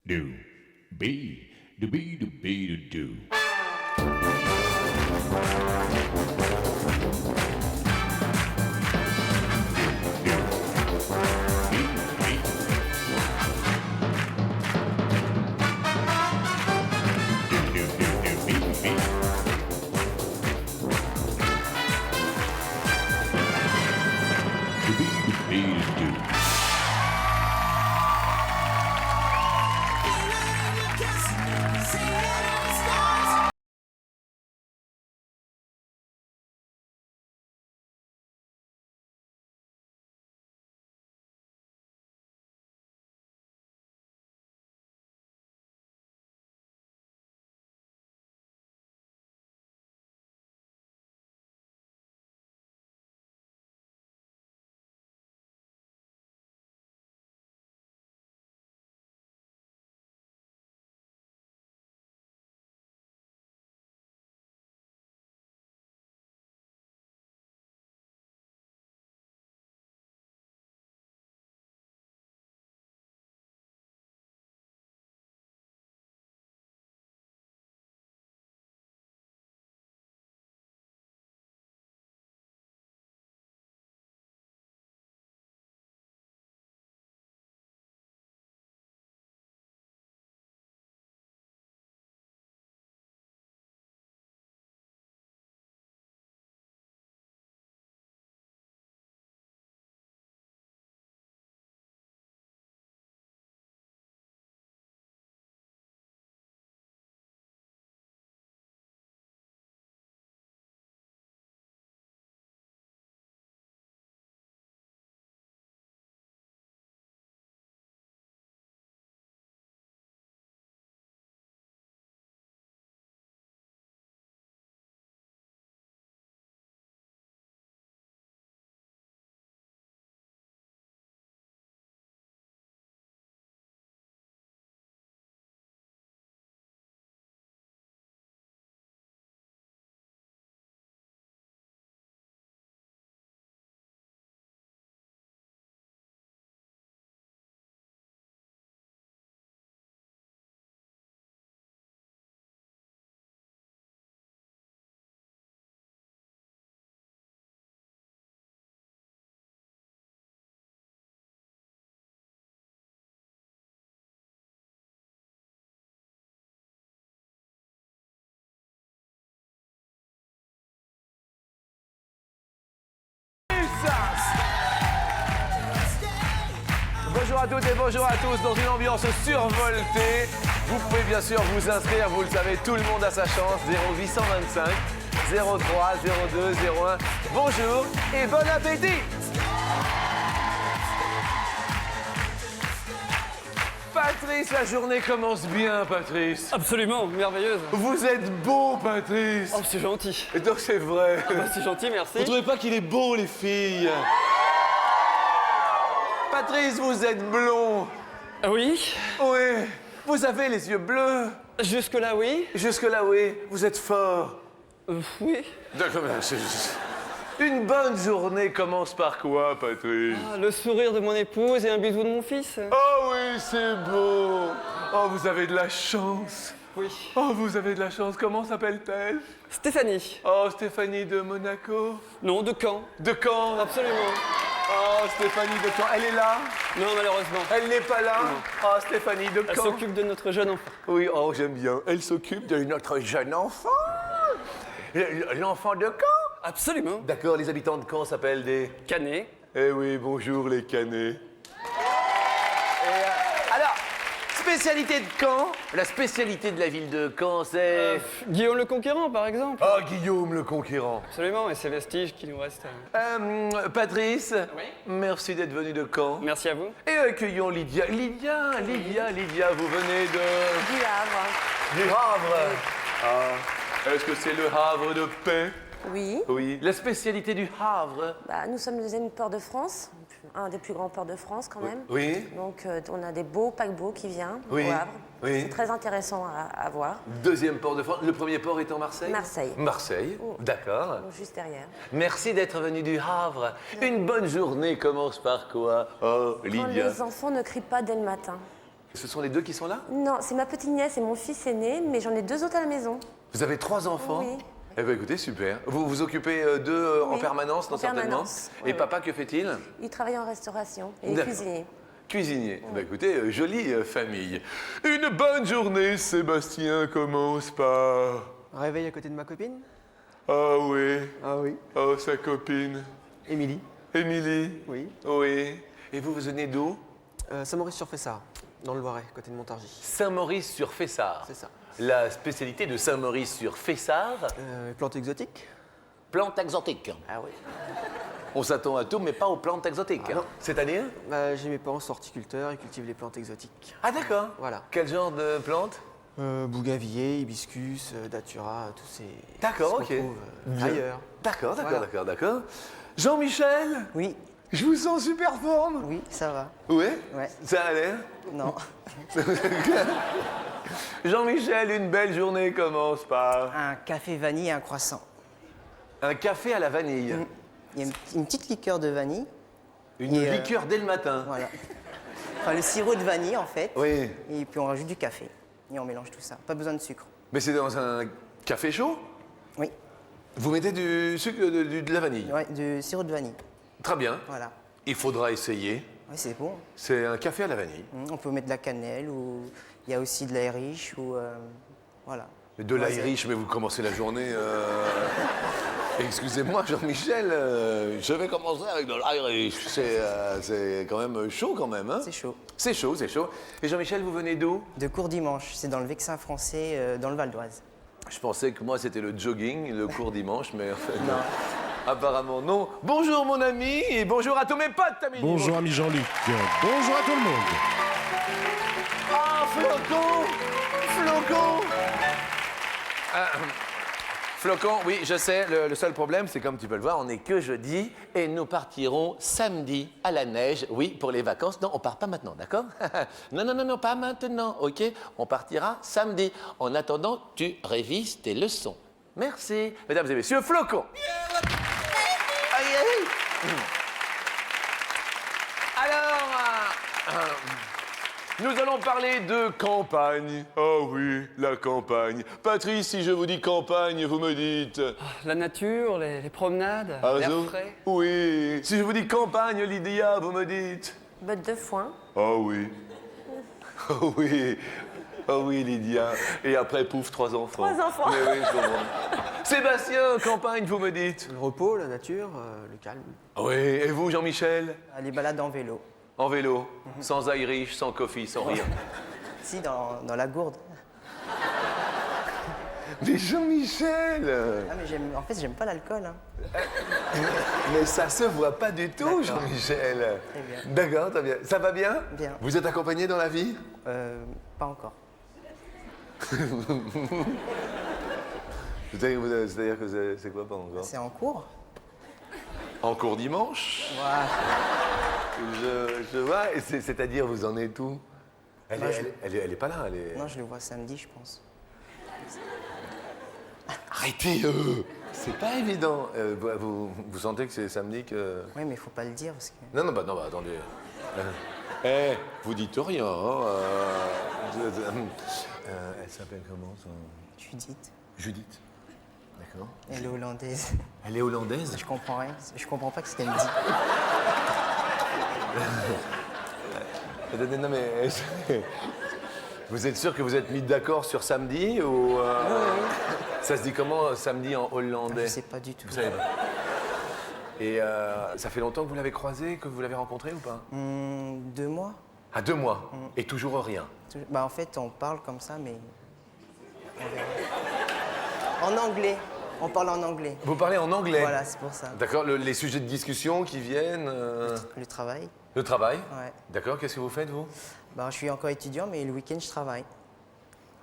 do, be, do, be, do, be, do. Bonjour à toutes et bonjour à tous dans une ambiance survoltée. Vous pouvez bien sûr vous inscrire, vous le savez, tout le monde a sa chance. 0825 03 02 01. Bonjour et bon appétit. Patrice, la journée commence bien, Patrice. Absolument, merveilleuse. Vous êtes beau, Patrice. Oh, c'est gentil. Et donc c'est vrai. Ah bah, c'est gentil, merci. Vous trouvez pas qu'il est beau, les filles? Patrice, vous êtes blond. Ah oui. Oui. Vous avez les yeux bleus. Jusque-là, oui. Jusque-là, oui. Vous êtes fort. Oui. D'accord, une bonne journée commence par quoi, Patrice? Ah, le sourire de mon épouse et un bisou de mon fils. Oh oui, c'est beau. Oh, vous avez de la chance. Oui. Oh, vous avez de la chance. Comment s'appelle-t-elle? Stéphanie. Oh, Stéphanie de Monaco. Non, de Caen. De Caen. Absolument. Oh, Stéphanie de Caen. Elle est là? Non, malheureusement. Elle n'est pas là? Non. Oh, Stéphanie de Elle Caen. s'occupe de notre jeune enfant. Oui, oh, j'aime bien. Elle s'occupe de notre jeune enfant. L'enfant de Caen? Absolument. D'accord, les habitants de Caen s'appellent des... Canet. Eh oui, bonjour les Canets. Alors, spécialité de Caen, la spécialité de la ville de Caen, c'est... Guillaume le Conquérant, par exemple. Oh, Guillaume le Conquérant. Absolument, et ces vestiges qui nous restent. Patrice, Oui. merci d'être venu de Caen. Merci à vous. Et accueillons Lydia. Lydia, vous venez de... Du Havre. Du Havre. Ah, est-ce que c'est le Havre de paix? Oui. Oui. La spécialité du Havre? Bah, nous sommes le deuxième port de France, un des plus grands ports de France quand même. Oui. Donc on a des beaux paquebots qui viennent Oui. au Havre. Oui. C'est très intéressant à voir. Deuxième port de France. Le premier port étant Marseille? Marseille. Marseille, d'accord. Donc, juste derrière. Merci d'être venu du Havre. Une bonne journée commence par quoi? Oh, Quand Lydia. les enfants ne crient pas dès le matin. Ce sont les deux qui sont là? Non, c'est ma petite nièce et mon fils aîné, mais j'en ai 2 autres à la maison. Vous avez 3 enfants? Oui. Eh bien écoutez, super. Vous vous occupez d'eux en Oui, permanence, non, en certainement? permanence, Et oui, papa, que fait-il? Il travaille en restauration et est D'accord. cuisinier. Cuisinier. Bah écoutez, jolie famille. Une bonne journée, Sébastien commence par... Réveil à côté de ma copine. Ah oui, Ah oui. oh sa copine. Émilie. Émilie? Oui. Oui. Et vous venez d'où? Saint-Maurice-sur-Fessard, dans le Loiret, côté de Montargis. Saint-Maurice-sur-Fessard. C'est ça. La spécialité de Saint-Maurice-sur-Fessard, Plantes exotiques. plantes exotiques. Ah oui. On s'attend à tout, mais pas aux plantes exotiques. Ah non. C'est-à-dire? J'ai mes parents sont horticulteurs, ils cultivent les plantes exotiques. Ah d'accord. Voilà. Quel genre de plantes? Bougainvilliers, hibiscus, datura, tous ces... D'accord, se ok. retrouvent, ailleurs. D'accord, Voilà. d'accord. Jean-Michel, Oui, je vous sens super forme. oui, ça va. Ouais? Ouais. Ça a l'air? Non. Jean-Michel, une belle journée commence par Un café vanille et un croissant. un café à la vanille. Il y a une petite liqueur de vanille. Une Et, liqueur dès le matin. Voilà. Enfin, le sirop de vanille, en fait. Oui. Et puis on rajoute du café. Et on mélange tout ça. Pas besoin de sucre. Mais c'est dans un café chaud? Oui. Vous mettez du sucre, de la vanille. Ouais, du sirop de vanille. Très bien. Voilà. Il faudra essayer. Oui, c'est bon. C'est un café à la vanille. On peut mettre de la cannelle ou il y a aussi de l'Irish ou voilà. De l'Irish, mais vous commencez la journée. Excusez-moi, Jean-Michel, je vais commencer avec de l'Irish. C'est quand même chaud, quand même. Hein? C'est chaud. C'est chaud, c'est chaud. Et Jean-Michel, vous venez d'où? De Courdimanche, c'est dans le Vexin français, dans le Val d'Oise. Je pensais que moi, c'était le jogging, le court dimanche, mais en fait, Non. apparemment non. Bonjour, mon ami, et bonjour à tous mes potes, amis. Bonjour ami Jean-Luc. Bonjour à tout le monde. Ah, Flocon! Flocon! Flocon, oui, je sais, le seul problème, c'est comme tu peux le voir, on n'est que jeudi et nous partirons samedi à la neige, oui, pour les vacances. Non, on part pas maintenant, d'accord? Non, pas maintenant, ok? On partira samedi. En attendant, tu révises tes leçons. Merci. Mesdames et messieurs, Flocon! Aïe, aïe. Alors, nous allons parler de campagne. Oh oui, la campagne. Patrice, si je vous dis campagne, vous me dites... La nature, les promenades, Ah, l'air zo- frais. Oui. Si je vous dis campagne, Lydia, vous me dites... Botte de foin. Oh oui. Oh oui. Oh oui, Lydia. Et après, pouf, 3 enfants. 3 enfants. Mais oui, je comprends. Sébastien, campagne, vous me dites... Le repos, la nature, le calme. Oui. Et vous, Jean-Michel? Les balades en vélo. En vélo, sans Irish, sans coffee, sans rien. Si, dans la gourde. Mais Jean-Michel! Ah, mais en fait, j'aime pas l'alcool. Hein. Mais ça se voit pas du tout, D'accord. Jean-Michel. Très bien. D'accord, très bien. Ça va bien? Bien. Vous êtes accompagné dans la vie? Pas encore. C'est-à-dire que c'est quoi, pas encore? C'est en cours. En cours dimanche? Voilà. Je vois, et c'est-à-dire vous en êtes où? Elle, Moi, elle est pas là, elle est... Non, je le vois samedi, je pense. Arrêtez, c'est pas évident. Vous sentez que c'est samedi que... Oui, mais il faut pas le dire parce que. Non, attendez. Vous dites rien, hein, elle s'appelle comment, ça? Judith, Judith. D'accord. elle est hollandaise. Elle est hollandaise? Je comprends rien. Je comprends pas ce qu'elle me dit. Attendez, non mais... Vous êtes sûr que vous êtes mis d'accord sur samedi ou... Ça se dit comment, samedi en hollandais? Je sais pas du tout. Vous savez pas. Et ça fait longtemps que vous l'avez croisé, que vous l'avez rencontré ou pas? 2 mois. À 2 mois. Et toujours rien. Bah en fait, on parle comme ça, mais on verra. En anglais. On parle en anglais. Vous parlez en anglais? Voilà, c'est pour ça. D'accord, les sujets de discussion qui viennent... Le travail. Le travail? Ouais. D'accord, qu'est-ce que vous faites, vous? Bah, je suis encore étudiant, mais le week-end, je travaille.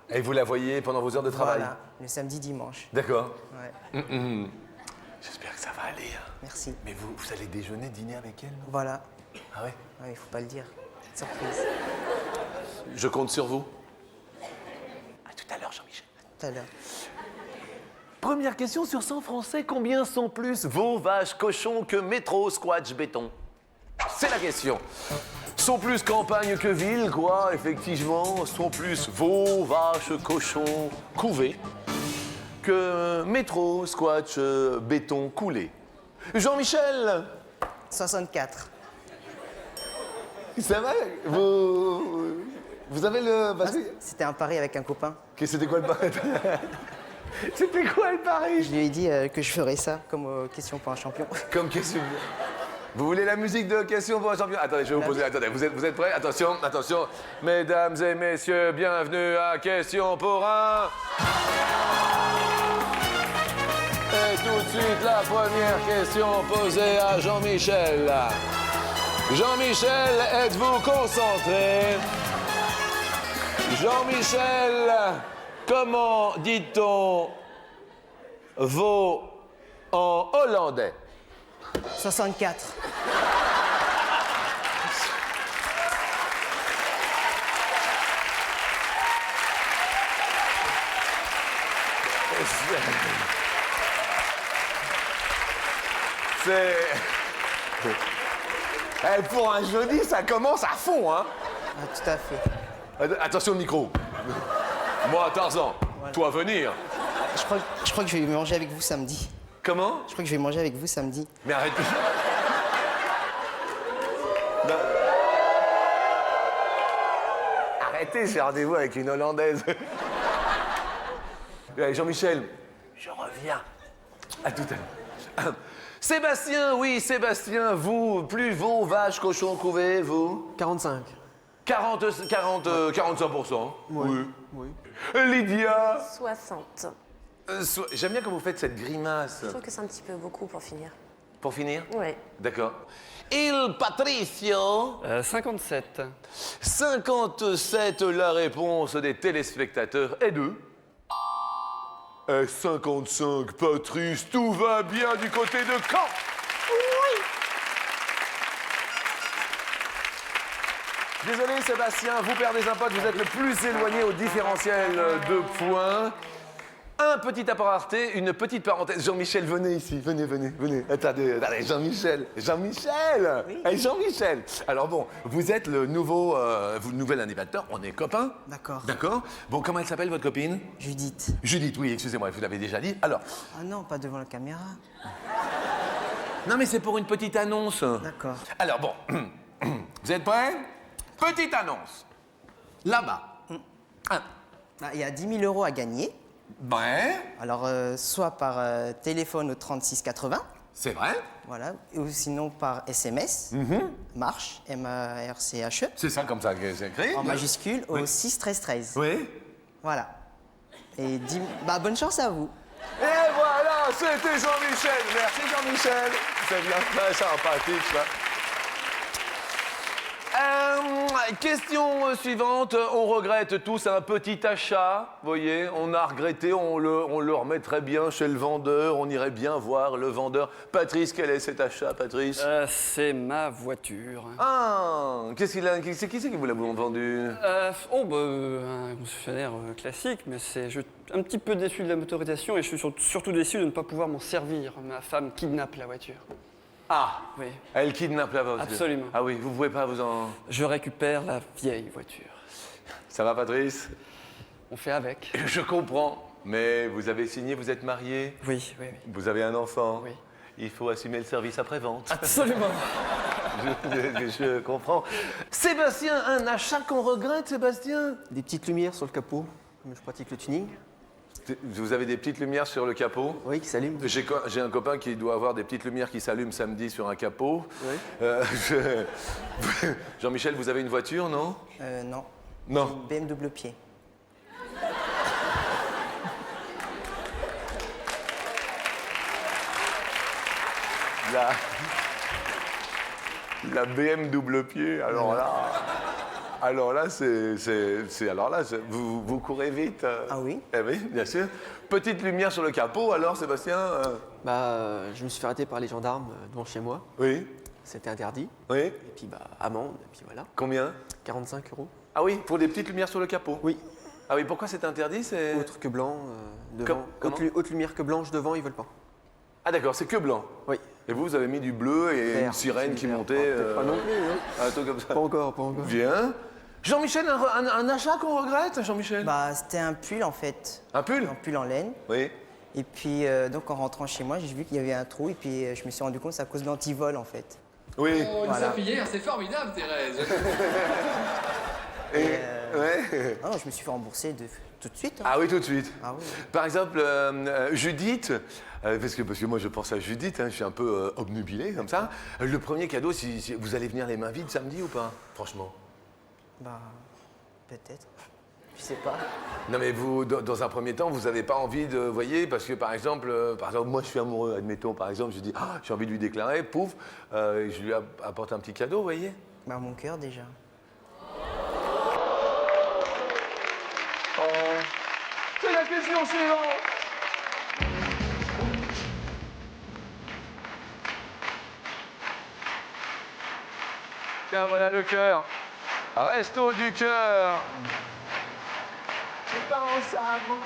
Et vous la voyez pendant vos heures de travail? Voilà, le samedi, dimanche. D'accord. Ouais. J'espère que ça va aller. Hein. Merci. Mais vous allez déjeuner, dîner avec elle, non? Voilà. Ah ouais? Ouais, il faut pas le dire. Surprise. Je compte sur vous. À tout à l'heure, Jean-Michel. Tout à l'heure. Première question sur 100 français. Combien sont plus veaux, vaches, cochons que métro, squash, béton? C'est la question. sont plus campagne que ville, quoi, effectivement. Sont plus veaux, vaches, cochons, couvés, que métro, squash, béton coulé. Jean-Michel, 64. c'est vrai, vous avez le... parce que- C'était un pari avec un copain. C'était quoi le pari? C'était quoi le pari? Je lui ai dit que je ferais ça comme question pour un champion. Comme question. Vous voulez la musique de question pour un champion? Attendez, je vais vous poser. Attendez, vous êtes prêts? Attention, attention. Mesdames et messieurs, bienvenue à Question pour un. Et tout de suite, la première question posée à Jean-Michel. Jean-Michel, êtes-vous concentré? Jean-Michel, comment dit-on veau en hollandais? 64. C'est... Eh, pour un jeudi, ça commence à fond, hein? Ah, tout à fait. Attention au micro. Moi, Tarzan, toi venir. Je crois que je vais manger avec vous samedi. Comment? Je crois que je vais manger avec vous samedi. Mais arrête. Non. Arrêtez, j'ai rendez-vous avec une Hollandaise. Jean-Michel, je reviens. À tout à l'heure. Sébastien, oui, Sébastien, vous, plus vos vaches, cochons couvés, vous? 45. 45%. Oui. Lydia, 60. j'aime bien quand vous faites cette grimace. Je trouve que c'est un petit peu beaucoup pour finir. Pour finir? Oui. D'accord. Il Patricio, 57. 57, la réponse des téléspectateurs est de... 55, Patrice, tout va bien du côté de Caen. Oui. Désolé Sébastien, vous perdez un pote, vous êtes le plus éloigné au différentiel de points. Un petit aparté, une petite parenthèse. Jean-Michel, venez ici, venez. Attendez, Jean-Michel. Oui. Hey, Jean-Michel. Alors bon, vous êtes le nouvel animateur, on est copains. D'accord. D'accord. Bon, comment elle s'appelle, votre copine? Judith. Judith, oui, excusez-moi, vous l'avez déjà dit. Alors, Ah non, pas devant la caméra. non mais c'est pour une petite annonce. D'accord. Alors bon, vous êtes prêts? Petite annonce. Là-bas. Ah, Bah, il y a 10 000 € à gagner. ouais, Alors, soit par téléphone au 3680, c'est vrai. voilà, ou sinon par SMS, marche, M-A-R-C-H-E, C'est ça comme ça que c'est écrit. en majuscule, au Oui. 6 13 13. Oui. Voilà. Et bah, bonne chance à vous. Et voilà, c'était Jean-Michel. Merci Jean-Michel. C'est bien très sympathique, ça. Question suivante. On regrette tous un petit achat. Vous voyez, on a regretté, on le remettrait bien chez le vendeur. On irait bien voir le vendeur. Patrice, quel est cet achat, Patrice? C'est ma voiture. Ah, qui c'est qui vous l'a vendu? Un concessionnaire classique, mais je suis un petit peu déçu de la motorisation et je suis surtout déçu de ne pas pouvoir m'en servir. Ma femme kidnappe la voiture. Ah, Oui. elle kidnappe la voiture. Absolument. Ah oui, vous pouvez pas vous en... Je récupère la vieille voiture. Ça va, Patrice? On fait avec. Je comprends, mais vous avez signé, vous êtes marié, Oui. vous avez un enfant. Oui. Il faut assumer le service après-vente. Absolument. Je comprends. Sébastien, un achat qu'on regrette, Sébastien? Des petites lumières sur le capot, comme je pratique le tuning. Vous avez des petites lumières sur le capot? Oui, qui s'allument. J'ai un copain qui doit avoir des petites lumières qui s'allument samedi sur un capot. Oui. Jean-Michel, vous avez une voiture, non? Non. Non. BM double pied. La BM double pied, alors là, vous courez vite. Ah oui? Eh oui, bien sûr. Petite lumière sur le capot, alors, Sébastien? Je me suis fait arrêter par les gendarmes devant chez moi. Oui, C'était interdit. oui. Et puis, amende, et puis voilà. Combien? 45 €. Ah oui, pour des petites lumières sur le capot? Oui. Ah oui, pourquoi c'est interdit? Autre que blanc, devant. Comment Haute lumière que blanche devant, ils veulent pas. Ah d'accord, c'est que blanc. Oui. Et vous avez mis du bleu et Vert, une sirène c'est qui du vert. montait. Pas non plus, hein. Un truc comme ça. Pas encore, pas encore. Bien. Jean-Michel, un achat qu'on regrette, Jean-Michel? Bah, c'était un pull en fait. Un pull? Un pull en laine. Oui. Et puis, donc en rentrant chez moi, j'ai vu qu'il y avait un trou et puis je me suis rendu compte que c'est à cause de l'antivol en fait. Oui. Oh, une Voilà. serpillière, c'est formidable, Thérèse. Ouais. Ah non, je me suis fait rembourser tout de suite. Hein. Ah oui, tout de suite. Ah oui. Par exemple, Judith, parce que moi je pense à Judith, hein, je suis un peu obnubilé comme ça. Le premier cadeau, si vous allez venir les mains vides samedi ou pas? Franchement. Bah, peut-être. Je sais pas. Non mais vous, dans un premier temps, vous n'avez pas envie de, voyez, parce que par exemple, moi je suis amoureux, admettons, par exemple, je dis, ah, j'ai envie de lui déclarer, pouf, je lui apporte un petit cadeau, vous voyez. Bah, mon cœur déjà. C'est la question suivante. Tiens, voilà le cœur. Resto du cœur. C'est pas ensemble.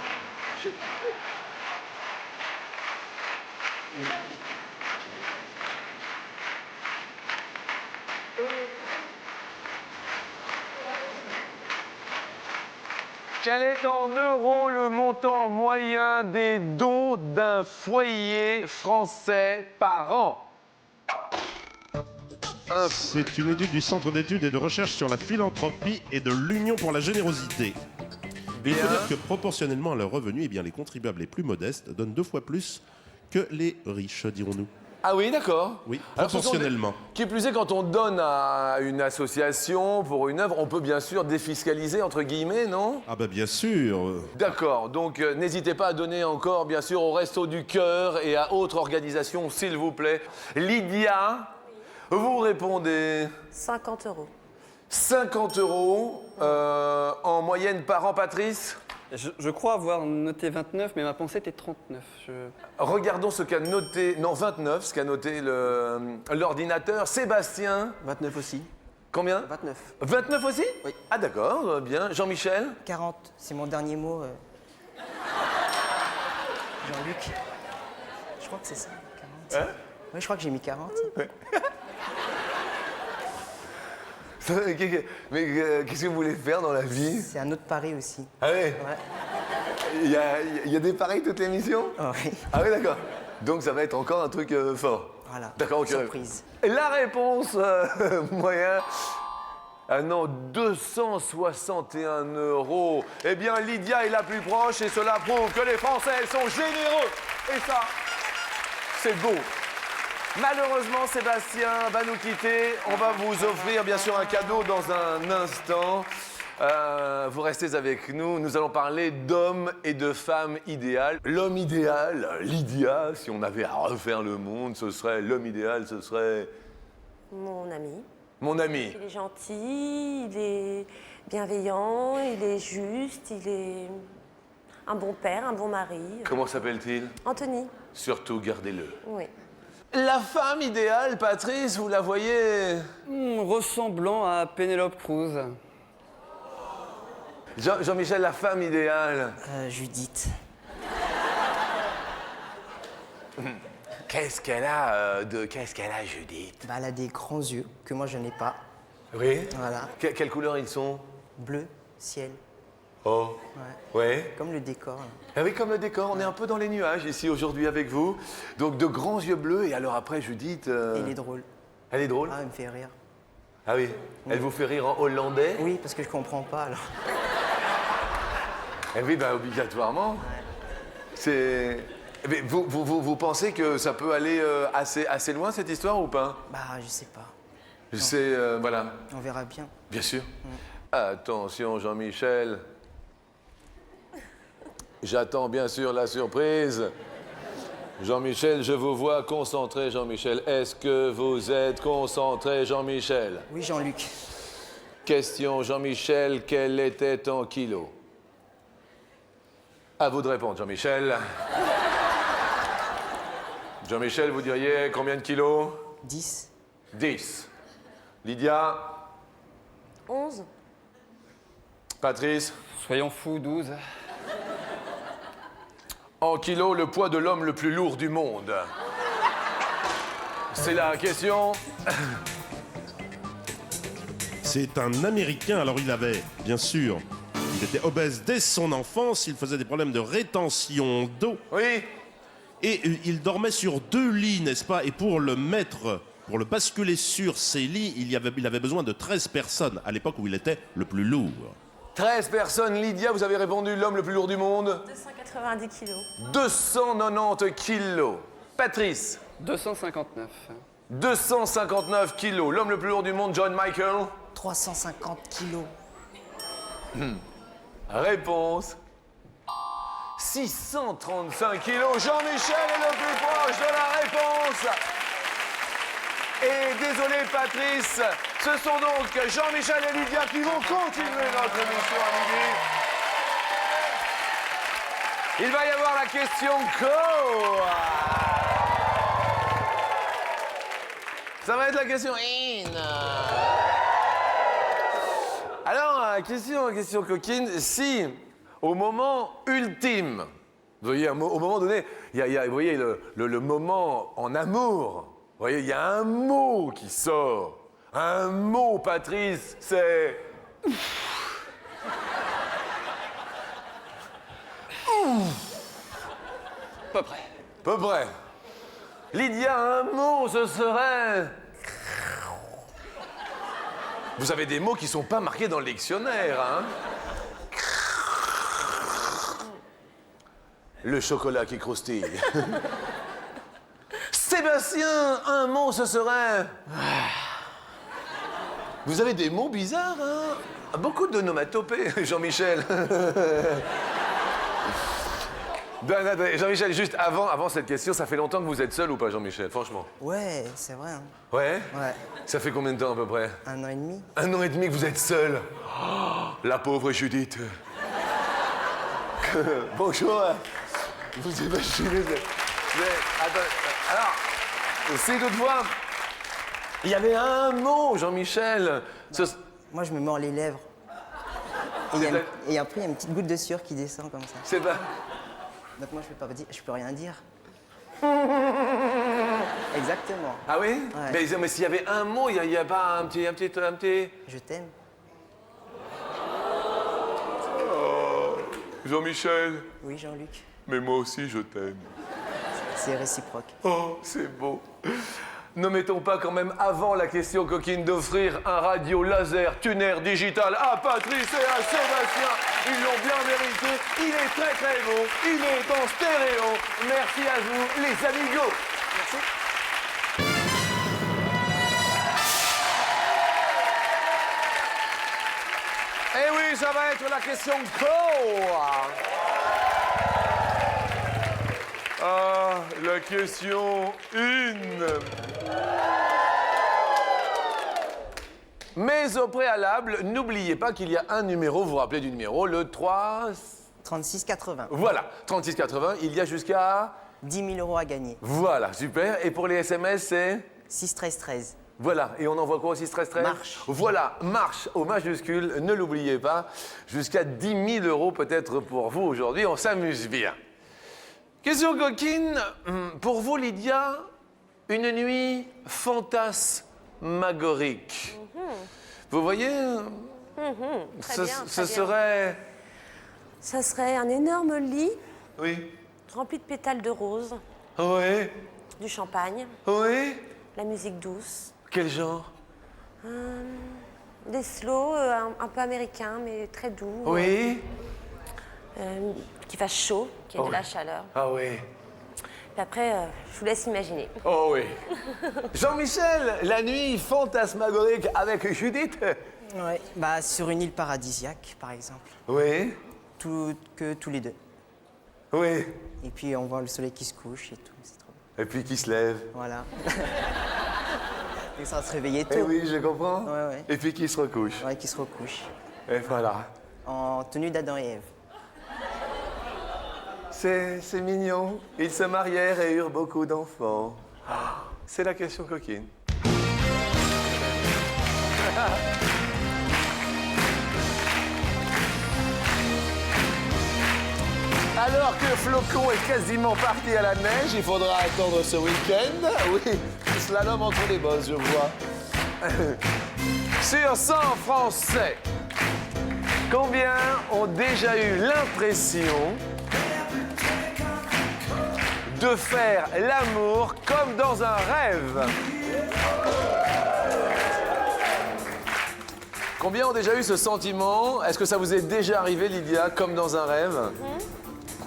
Quel est en euros le montant moyen des dons d'un foyer français par an? C'est une étude du Centre d'études et de recherche sur la philanthropie et de l'Union pour la générosité. Il faut dire que proportionnellement à leurs revenus, eh bien, les contribuables les plus modestes donnent 2 fois plus que les riches, dirons-nous. Ah oui, d'accord. Oui, Alors, ce sont proportionnellement. Qui plus est, quand on donne à une association pour une œuvre, on peut bien sûr défiscaliser, entre guillemets, non? Ah bah bien sûr. D'accord, donc n'hésitez pas à donner encore, bien sûr, au Resto du Cœur et à autres organisations, s'il vous plaît. Lydia, vous répondez 50 euros. 50 euros en moyenne par an, Patrice? Je crois avoir noté 29, mais ma pensée était 39. Regardons ce qu'a noté, non 29, ce qu'a noté l'ordinateur. Sébastien, 29 aussi. combien? 29. 29 aussi? Oui. Ah d'accord, bien. Jean-Michel? 40, c'est mon dernier mot. Jean-Luc. Je crois que c'est ça, 40. Hein? Oui, je crois que j'ai mis 40. Mais qu'est-ce que vous voulez faire dans la vie? C'est un autre pari aussi. Ah ouais? Ouais. Il y a des pareils toute l'émission? Ah oui. Ah oui, d'accord. Donc ça va être encore un truc fort. Voilà. D'accord, ok. Surprise. La réponse moyen. Ah non, 261 euros. Eh bien, Lydia est la plus proche et cela prouve que les Français sont généreux. Et ça, c'est beau. Malheureusement, Sébastien va nous quitter. On va vous offrir bien sûr un cadeau dans un instant. Vous restez avec nous. Nous allons parler d'hommes et de femmes idéales. L'homme idéal, Lydia, si on avait à refaire le monde, ce serait l'homme idéal, ce serait Mon ami. mon ami. Il est gentil, il est bienveillant, il est juste, il est un bon père, un bon mari. Comment s'appelle-t-il? Anthony, Surtout, gardez-le. oui. La femme idéale, Patrice, vous la voyez? Ressemblant à Penelope Cruz. Jean-Michel, la femme idéale. Judith. Qu'est-ce qu'elle a Judith? Bah, elle a des grands yeux que moi je n'ai pas. Oui. Voilà. Quelle couleur ils sont? Bleu, ciel. Oh. Ouais. Comme le décor. Là. Ah oui, comme le décor, on est un peu dans les nuages ici aujourd'hui avec vous. Donc de grands yeux bleus et alors après Judith. Il est drôle. Elle est drôle? Ah, elle me fait rire. Ah oui. Elle vous fait rire en hollandais? Oui, parce que je comprends pas alors. Eh oui, bah obligatoirement. C'est. Mais vous pensez que ça peut aller assez loin cette histoire ou pas? Bah, je sais pas. C'est voilà. On verra bien. Bien sûr. Attention Jean-Michel. J'attends bien sûr la surprise. Jean-Michel, je vous vois concentré, Jean-Michel. Est-ce que vous êtes concentré, Jean-Michel? Oui, Jean-Luc. Question, Jean-Michel, quel était en kilos? À vous de répondre, Jean-Michel. Jean-Michel, vous diriez combien de kilos? 10. 10. Lydia? 11. Patrice? Soyons fous, 12. En kilos, le poids de l'homme le plus lourd du monde. C'est la question. C'est un Américain, alors il avait, bien sûr, il était obèse dès son enfance, il faisait des problèmes de rétention d'eau. Oui. Et il dormait sur 2 lits, n'est-ce pas? Et pour le mettre, pour le basculer sur ces lits, il avait besoin de 13 personnes, à l'époque où il était le plus lourd. 13 personnes. Lydia, vous avez répondu l'homme le plus lourd du monde. 290 kilos. 290 kilos. Patrice. 259. 259 kilos. L'homme le plus lourd du monde, John Michael. 350 kilos. Réponse. 635 kilos. Jean-Michel est le plus proche de la réponse. Et désolé Patrice, ce sont donc Jean-Michel et Lydia qui vont continuer notre émission à midi. Il va y avoir la question co. Ça va être la question in. Alors, question coquine, si au moment ultime, vous voyez, au moment donné, vous voyez le moment en amour, vous voyez, il y a un mot qui sort. Un mot, Patrice, c'est... Peu près. Peu près. Lydia, un mot, ce serait... Vous avez des mots qui sont pas marqués dans le dictionnaire, hein? Le chocolat qui croustille. Sébastien, un mot, ce serait... Vous avez des mots bizarres, hein? Beaucoup d'onomatopées, Jean-Michel. Jean-Michel, juste avant cette question, ça fait longtemps que vous êtes seul ou pas, Jean-Michel, franchement? Ouais, c'est vrai. Hein. Ouais? Ouais. Ça fait combien de temps à peu près? 1 an et demi. 1 an et demi que vous êtes seul. Oh, la pauvre Judith. Bonjour. Vous imaginez... Attends, alors, si toutefois, il y avait un mot, Jean-Michel. Moi, je me mords les lèvres. Et après, il y a une petite goutte de sueur qui descend comme ça. C'est pas... Donc moi, je peux rien dire. Exactement. Ah oui? Ouais. Mais s'il y avait un mot, il n'y a pas un petit... Je t'aime. Jean-Michel, Oui, Jean-Luc. mais moi aussi je t'aime. C'est réciproque. Oh, c'est beau. Ne mettons pas quand même avant la question coquine d'offrir un radio laser tuner digital à Patrice et à Sébastien. Ils l'ont bien mérité. Il est très très beau. Il est en stéréo. Merci à vous, les amigos. Merci. Eh oui, ça va être la question co. Ah, la question une. Mais au préalable, n'oubliez pas qu'il y a un numéro, vous vous rappelez du numéro, le 3... 36,80. Voilà, 36,80, il y a jusqu'à... 10 000 € à gagner. Voilà, super. Et pour les SMS, c'est... 6 13 13. Voilà, et on envoie quoi au 6 13 13 ? Marche. Voilà, marche au majuscule, ne l'oubliez pas. Jusqu'à 10 000 € peut-être pour vous aujourd'hui, on s'amuse bien. Question coquine, pour vous Lydia, une nuit fantasmagorique. Vous voyez, Très bien, ce très bien. serait... Ça serait un énorme lit Oui, rempli de pétales de rose, oui, du champagne, oui. la musique douce, Quel genre? des slows un peu américains mais très doux. Oui. Qui fasse chaud, qui ait Oh de la oui. chaleur. Ah oui. Puis après, je vous laisse imaginer. Oh oui. Jean-Michel, la nuit fantasmagorique avec Judith. Ouais. Bah, sur une île paradisiaque, par exemple. Oui, Que tous les deux. oui. Et puis, on voit le soleil qui se couche et tout. C'est trop bien. Et puis qui se lève. Voilà. Et ça va se réveiller tôt. Eh oui, je comprends. Ouais, ouais. Et puis qui se recouche. Ouais, qui se recouche. Et voilà. En tenue d'Adam et Ève. C'est mignon. Ils se marièrent et eurent beaucoup d'enfants. Ah, c'est la question coquine. Alors que Flocon est quasiment parti à la neige, il faudra attendre ce week-end. Oui, slalom entre les bosses, je vois. Sur 100 Français, combien ont déjà eu l'impression de faire l'amour comme dans un rêve? Combien ont déjà eu ce sentiment? Est-ce que ça vous est déjà arrivé, Lydia, comme dans un rêve?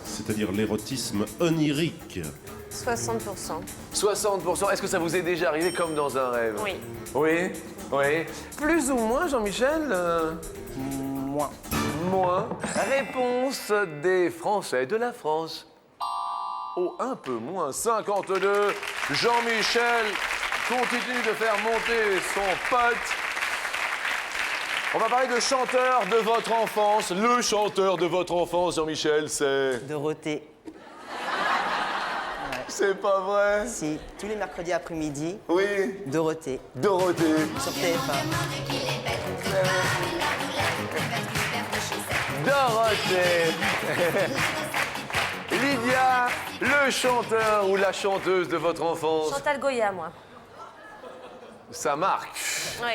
C'est-à-dire l'érotisme onirique. 60%. 60%. Est-ce que ça vous est déjà arrivé comme dans un rêve? Oui. Oui, oui. Plus ou moins, Jean-Michel? Moins. Moins. Réponse des Français de la France. Oh, un peu moins. 52. Jean-Michel continue de faire monter son pote. On va parler de chanteur de votre enfance. Le chanteur de votre enfance, Jean-Michel, c'est... Dorothée. C'est pas vrai? Si, tous les mercredis après-midi, Oui. Dorothée. Dorothée. Sur TF1. Dorothée. Lydia, le chanteur ou la chanteuse de votre enfance. Chantal Goya, moi. Ça marque. Oui.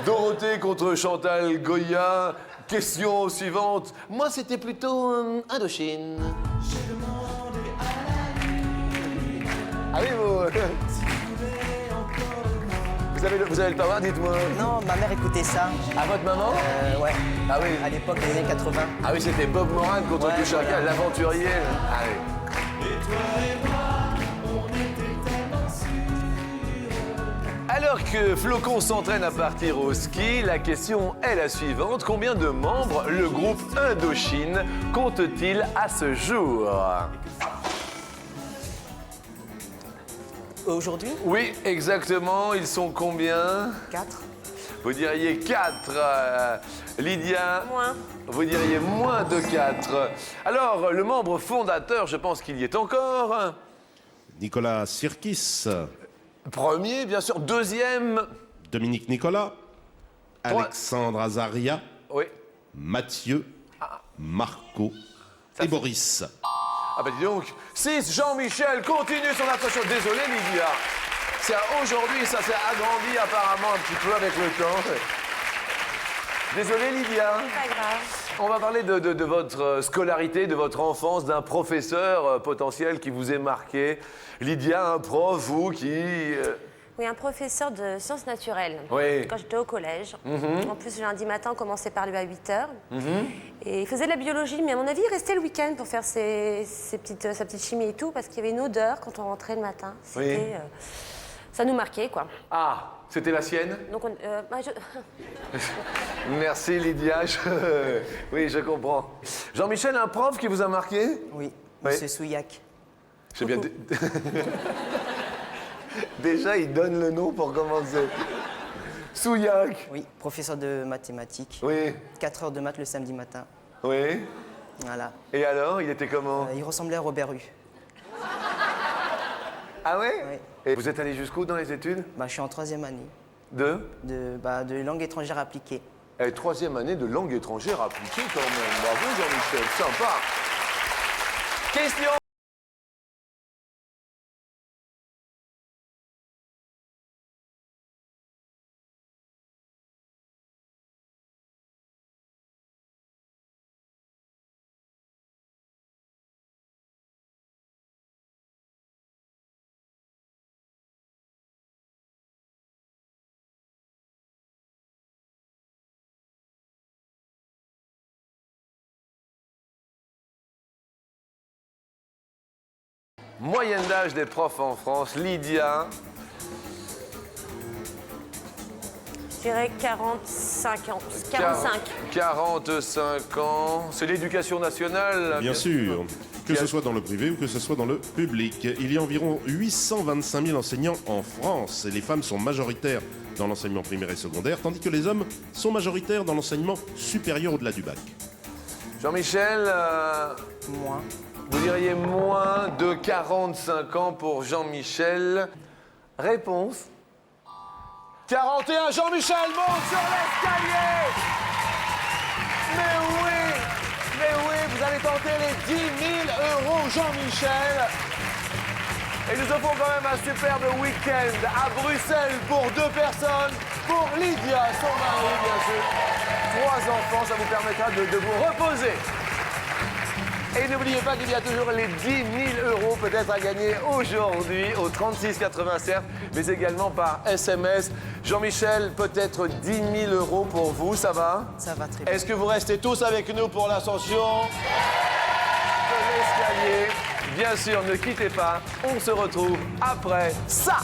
Dorothée contre Chantal Goya. Question suivante. Moi, c'était plutôt Indochine. Allez, vous. Vous avez le power, dites-moi. Non, ma mère écoutait ça. À votre maman? Ouais. Ah oui. À l'époque des années 80. Ah oui, c'était Bob Moran contre Ouais, Touchaka, voilà. l'aventurier. Allez. Alors que Flocon s'entraîne à partir au ski, la question est la suivante. Combien de membres le groupe Indochine compte-t-il à ce jour? Aujourd'hui, Oui, exactement. Ils sont combien? 4. Vous diriez 4. Lydia? Moins. Vous diriez moins de 4. Alors, le membre fondateur, je pense qu'il y est encore. Nicolas Sirkis, Premier, bien sûr. Deuxième. Dominique Nicolas, Trois. Alexandre Azaria, Oui. Mathieu, Marco Ça et fait- Boris. Ah bah dis donc. 6. Jean-Michel continue son ascension. Désolé, Lydia. C'est aujourd'hui, ça s'est agrandi apparemment un petit peu avec le temps. Désolé, Lydia. Pas grave. On va parler de votre scolarité, de votre enfance, d'un professeur potentiel qui vous est marqué. Lydia, un prof, vous, qui... Oui, un professeur de sciences naturelles. Oui. Quand j'étais au collège. En plus, le lundi matin, on commençait par lui à 8h. Et il faisait de la biologie, mais à mon avis, il restait le week-end pour faire sa petite chimie et tout, parce qu'il y avait une odeur quand on rentrait le matin. C'était, ça nous marquait, quoi. Ah, c'était la sienne? Donc, je- Merci, Lydia. Oui, je comprends. Jean-Michel, un prof qui vous a marqué? Oui. Oui. Monsieur Souillac. J'ai bien... Déjà, il donne le nom pour commencer. Souillac. Oui, professeur de mathématiques. Oui, 4 heures de maths le samedi matin. oui. Voilà. Et alors, il était comment? Il ressemblait à Robert Hue. Ah ouais? Oui. Et vous êtes allé jusqu'où dans les études? Bah, je suis en 3e année de langue étrangère appliquée. Et 3e année de langue étrangère appliquée quand même. Bravo Jean-Michel, sympa. Question. Moyenne d'âge des profs en France, Lydia. je dirais 45 ans. 45. 45 ans. C'est l'éducation nationale. Bien sûr, que ce soit dans le privé ou que ce soit dans le public. Il y a environ 825 000 enseignants en France et les femmes sont majoritaires dans l'enseignement primaire et secondaire, tandis que les hommes sont majoritaires dans l'enseignement supérieur au-delà du bac. Jean-Michel, Moins. vous diriez moins de 45 ans pour Jean-Michel. Réponse. 41, Jean-Michel monte sur l'escalier. Mais oui, vous allez tenter les 10 000 euros, Jean-Michel. Et nous offrons quand même un superbe week-end à Bruxelles pour 2 personnes, pour Lydia, son mari, bien sûr. 3 enfants, ça vous permettra de vous reposer. Et n'oubliez pas qu'il y a toujours les 10 000 € peut-être à gagner aujourd'hui au 36,80 certes, mais également par SMS. Jean-Michel, peut-être 10 000 € pour vous, ça va? Ça va très bien. Est-ce que vous restez tous avec nous pour l'ascension de l'escalier? Bien sûr, ne quittez pas. On se retrouve après ça.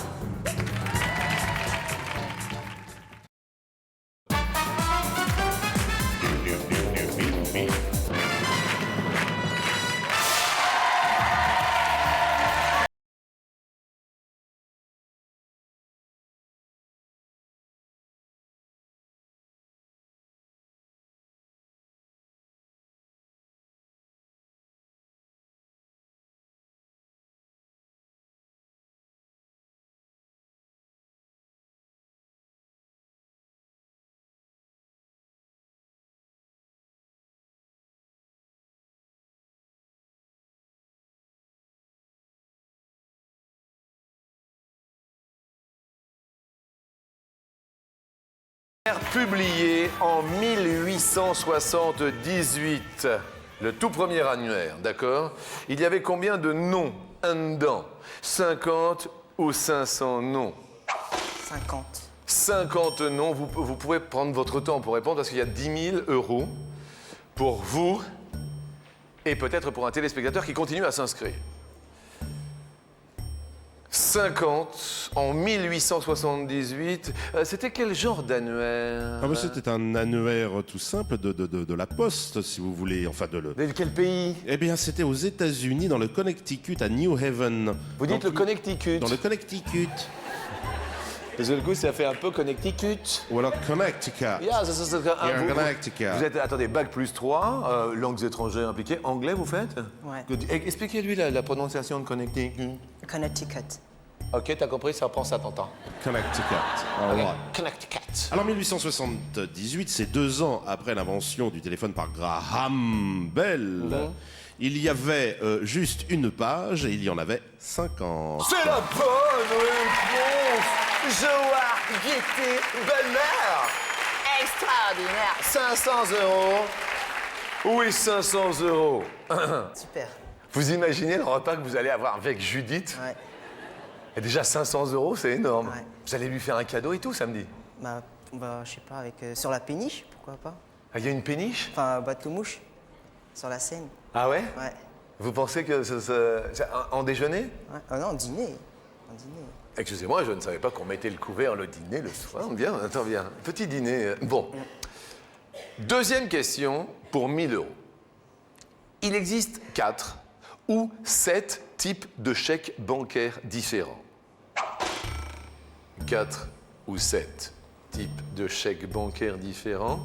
Publié en 1878, le tout premier annuaire, d'accord? Il y avait combien de noms dedans? 50 ou 500 noms? 50. 50 noms, vous pouvez prendre votre temps pour répondre parce qu'il y a 10 000 € pour vous et peut-être pour un téléspectateur qui continue à s'inscrire. 50 en 1878. C'était quel genre d'annuaire? Ah bah, c'était un annuaire tout simple de la Poste, si vous voulez. Enfin, De quel pays? Eh bien, c'était aux États-Unis, dans le Connecticut, à New Haven. Vous dites Donc, le Connecticut. Dans le Connecticut. Parce que le coup, ça fait un peu Connecticut. Ou alors Connecticut. Yeah, Yeah, Connecticut. Vous êtes, attendez, bac plus 3, langues étrangères impliquées. Anglais, vous faites? Ouais. Expliquez-lui la prononciation de Connecticut. Connecticut. Ok, t'as compris, ça prend ça, t'entends. Connecticut. All right. Connecticut. Alors 1878, c'est 2 ans après l'invention du téléphone par Graham Bell. Il y avait juste une page et il y en avait 50. C'est la bonne réponse! Joie, gaieté, bonheur! Extraordinaire! 500 €. Oui, 500 €. Super. Vous imaginez le repas que vous allez avoir avec Judith? Ouais. Et déjà 500 €, c'est énorme. Ouais. Vous allez lui faire un cadeau et tout samedi? Bah, je sais pas, avec, sur la péniche, pourquoi pas? Ah, il y a une péniche? Enfin, bateau-mouche, sur la Seine. Ah ouais? Ouais. Vous pensez que en déjeuner? Ouais. Ah non, en dîner. En dîner. Excusez-moi, je ne savais pas qu'on mettait le couvert le dîner le soir. Bien, attends, bien. Petit dîner. Bon. Deuxième question pour 1 000 €. Il existe 4 ou 7 types de chèques bancaires différents. 4 ou 7 types de chèques bancaires différents.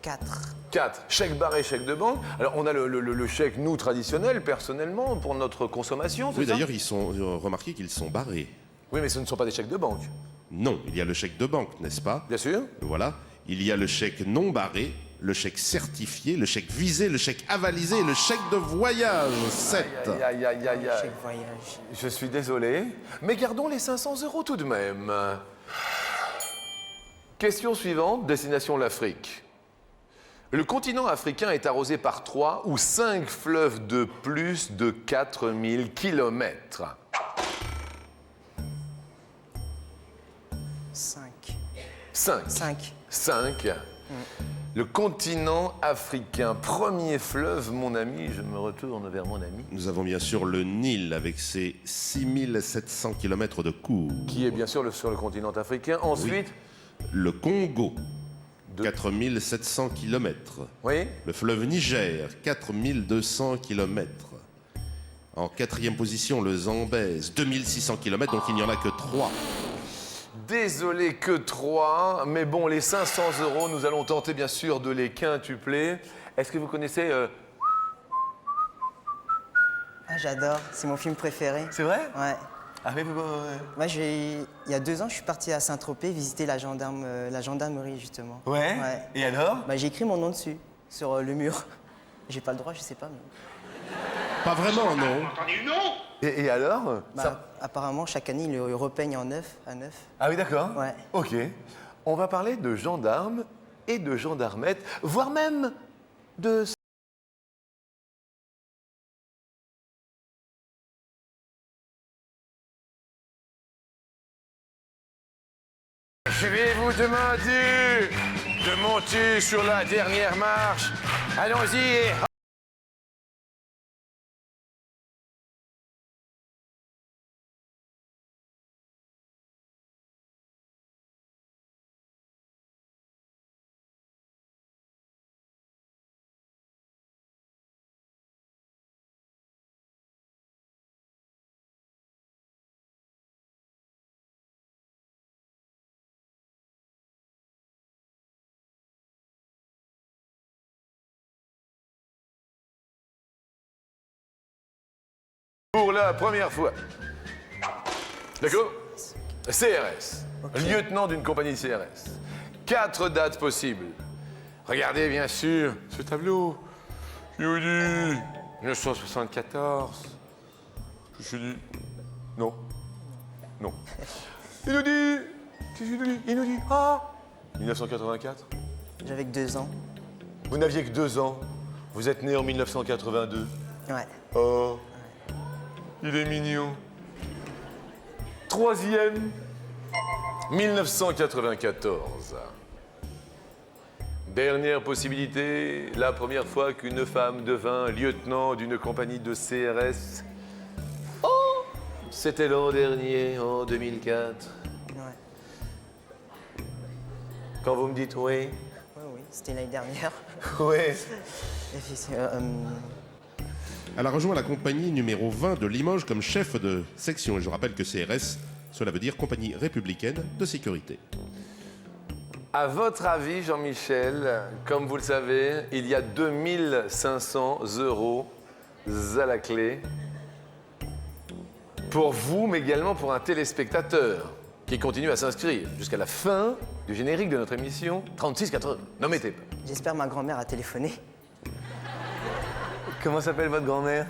4. 4. Chèque barré, chèque de banque. Alors, on a le chèque, nous, traditionnel, personnellement, pour notre consommation, c'est Oui, ça? d'ailleurs, ils sont remarquez qu'ils sont barrés. Oui, mais ce ne sont pas des chèques de banque. Non, il y a le chèque de banque, n'est-ce pas? Bien sûr. Voilà. Il y a le chèque non barré, le chèque certifié, le chèque visé, le chèque avalisé et le chèque de voyage. 7. Aïe, aïe, aïe, aïe. Chèque voyage. Je suis désolé, mais gardons les 500 € tout de même. Question suivante, destination l'Afrique. Le continent africain est arrosé par 3 ou 5 fleuves de plus de 4000 km. 5. 5. 5. 5. Le continent africain, premier fleuve, mon ami, je me retourne vers mon ami. Nous avons bien sûr le Nil avec ses 6700 km de cours. Qui est bien sûr sur le continent africain. Ensuite, Le Congo, De- 4700 km. oui, Le fleuve Niger, 4200 km. En 4e position, le Zambèze, 2600 km, donc il n'y en a que 3. désolé que 3, mais bon, les 500 €, nous allons tenter bien sûr de les quintupler. Est-ce que vous connaissez... Ah, j'adore. C'est mon film préféré. C'est vrai? Ouais. Ah, mais... Moi, il y a 2 ans, je suis parti à Saint-Tropez visiter la gendarmerie, justement. Ouais. Ouais. Et alors? Bah, j'ai écrit mon nom dessus, sur le mur. J'ai pas le droit, je sais pas, mais... Pas vraiment, non. Entendu, non? Et alors Apparemment, chaque année, ils le repeignent en neuf, à neuf. Ah oui, d'accord. Ouais. Ok. On va parler de gendarmes et de gendarmettes, voire même de... Je vais vous demander de monter sur la dernière marche. Allons-y et... Pour la première fois. D'accord? CRS. Lieutenant d'une compagnie de CRS. 4 dates possibles. Regardez bien sûr ce tableau. Il nous dit 1974. Je me suis dit non. Non. Il nous dit. Qu'est-ce qu'il nous dit? Il nous dit 1984. J'avais que 2 ans. Vous n'aviez que 2 ans. Vous êtes né en 1982. Ouais. Oh. Il est mignon. 3e, 1994. Dernière possibilité, la première fois qu'une femme devint lieutenant d'une compagnie de CRS. Oh, c'était l'an dernier, en 2004. Ouais. Quand vous me dites oui. Oui, c'était l'année dernière. Oui. Elle a rejoint la compagnie numéro 20 de Limoges comme chef de section. Et je rappelle que CRS, cela veut dire Compagnie républicaine de sécurité. À votre avis, Jean-Michel, comme vous le savez, il y a 2500 € à la clé. Pour vous, mais également pour un téléspectateur qui continue à s'inscrire jusqu'à la fin du générique de notre émission 3680. Non, mettez pas. J'espère que ma grand-mère a téléphoné. Comment s'appelle votre grand-mère?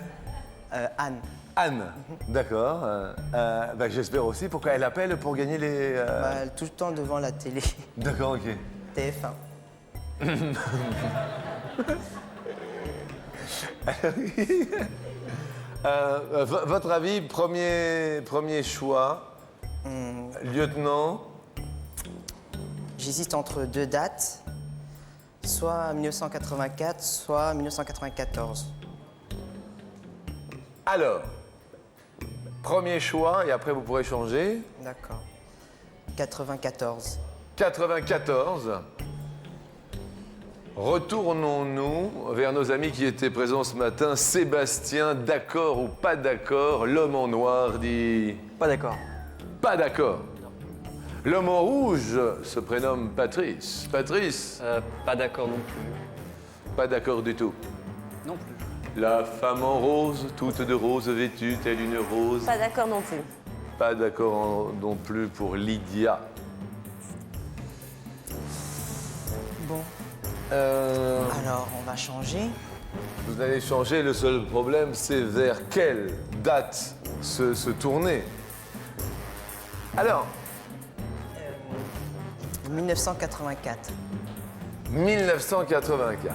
Anne. Anne. D'accord. J'espère aussi. Pourquoi elle appelle pour gagner les... Tout le temps devant la télé. D'accord, ok. TF1. Votre avis, premier choix, lieutenant. J'hésite entre 2 dates, soit 1984, soit 1994. Alors, premier choix, et après vous pourrez changer. D'accord. 94. 94. Retournons-nous vers nos amis qui étaient présents ce matin. Sébastien, d'accord ou pas d'accord? L'homme en noir dit... Pas d'accord. Pas d'accord. L'homme en rouge se prénomme Patrice. Patrice, Pas d'accord non plus. pas d'accord du tout. Non plus. La femme en rose, toute de rose vêtue, telle une rose. Pas d'accord non plus. Pas d'accord non plus pour Lydia. Bon, alors on va changer. Vous allez changer, le seul problème, c'est vers quelle date se tourner. Alors, 1984. 1984.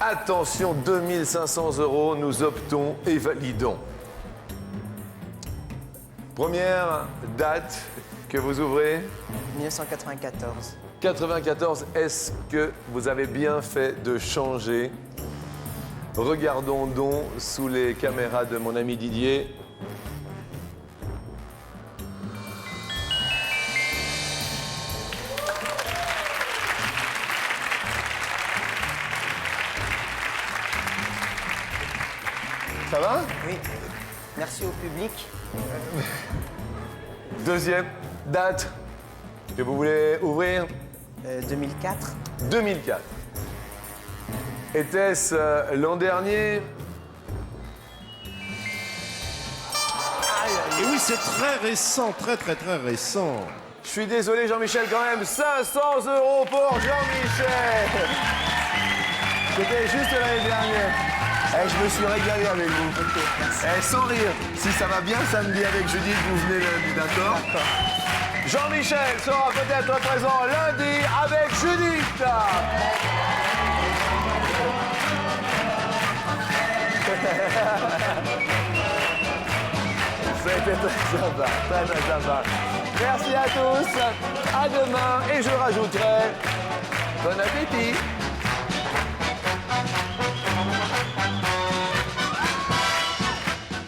Attention, 2500 €, nous optons et validons. Première date que vous ouvrez, 1994. 94. Est-ce que vous avez bien fait de changer? Regardons donc sous les caméras de mon ami Didier. Ça va? Oui. Merci au public. Deuxième date que vous voulez ouvrir, 2004. 2004. Était-ce l'an dernier? Et oui, c'est très récent, très récent. Je suis désolé Jean-Michel quand même, 500 € pour Jean-Michel. C'était juste l'année dernière. Eh, je me suis régalé avec vous. Eh, sans rire, si ça va bien samedi avec Judith, vous venez lundi, d'accord? Jean-Michel sera peut-être présent lundi avec Judith. C'était très sympa, très très sympa. Merci à tous, à demain et je rajouterai bon appétit.